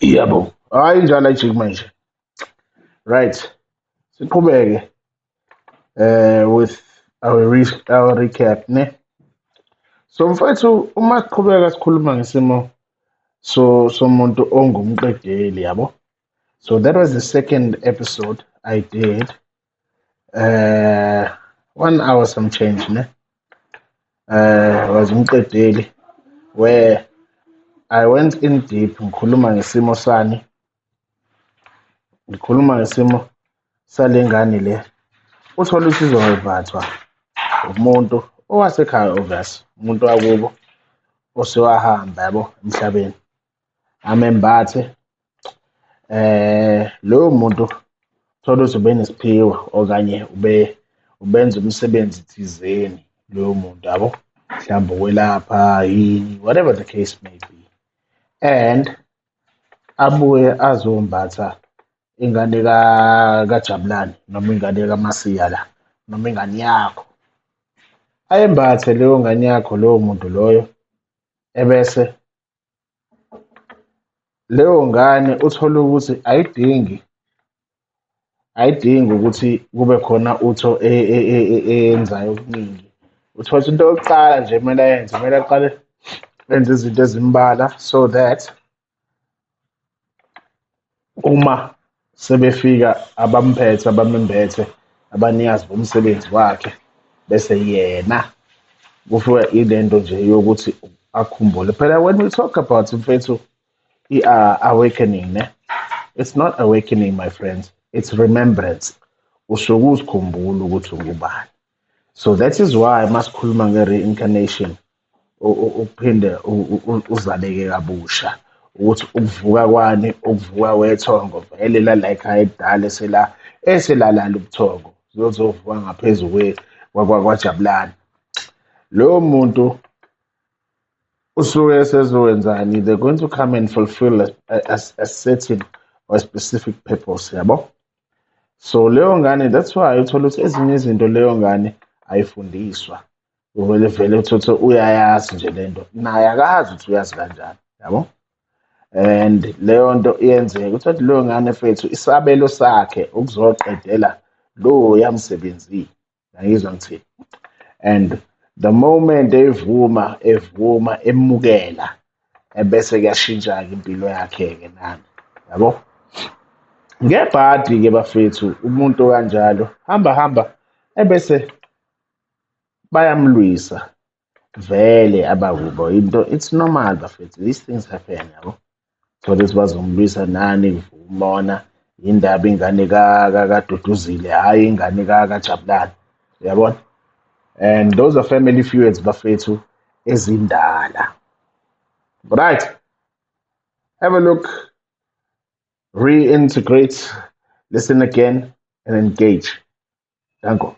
Yabo. Hayi njalo ayijiki manje. Right. Siqhubeke with our recap ne. So mfethu uma siqhubeka sikhuluma ngesimo somuntu ongumqedeli yabo. So that was the second episode I did. 1 hour some change ne. Was umqedeli where I went in deep ngikhuluma ngesimo sani. Ngikhuluma ngesimo salengane le. Uthola usizo ngemphathwa umuntu owasekhaya obvious umuntu wakubo osewahamba yabo emhlabeni amembathe loyo muntu thola ukuthi ube nesiphiwo okanye ubenza umsebenzi thizeni loyo muntu yabo mhlawumbe ukwelapha yini whatever the case may be and abuye azombatha ingane kaJabulani noma ingane kaMasiya la noma ingane yakho ayembathe leyo ngane yakho loyo muntu loyo ebese leyo ngane uthola ukuthi ayidingi ukuthi kube khona utho eyenzayo okuningi uthola ukuthi into yokuqala nje kumele ayenze kumele aqale enze izinto ezimbalwa so that uma sebefika abamembethe abanikazi bomsebenzi wakhe bese yena kufika ilento nje yokuthi akhumbule phela when we talk about mfethu awakening ne it's not awakening my friends it's remembrance usuke uzikhumbula ukuthi ungubani so that is why masikhuluma nge-reincarnation uphinde uzaleke kabusha ukuthi ukuvuka kwani ukuvuka wethongo vele la ekhaya edala eselalala ubuthongo zizovuka ngaphezu kwaJabulani lowo muntu usuke esezowenzani they're going to come and fulfill a certain or a specific purpose yabo so leyo ngane that's why uthola ukuthi ezinye izinto leyo ngane ayifundiswa vele uthothe uyayazi nje lento naye akazi ukuthi uyazi kanjani yabo and leyo nto iyenzeka uthathe leyo ngane fethu isabelo sakhe ukuzoqedela lo yamsebenzini ngiyizwa ngithini and the moment evuma emukela ebese kuyashintsha-ke impilo yakhe-ke nani yabo ngebhadi-ke bafethu umuntu kanjalo hamba ebese bayamlwisa vele abakubo into it's normal bafethu these things happen yabo thola ukuthi bazomlwisa nani umona indaba ingane kaDuduzile hhayi ingane kaJabulani uyabona and those are family feuds bafethu ezindala right have a look reintegrate listen again and engage danko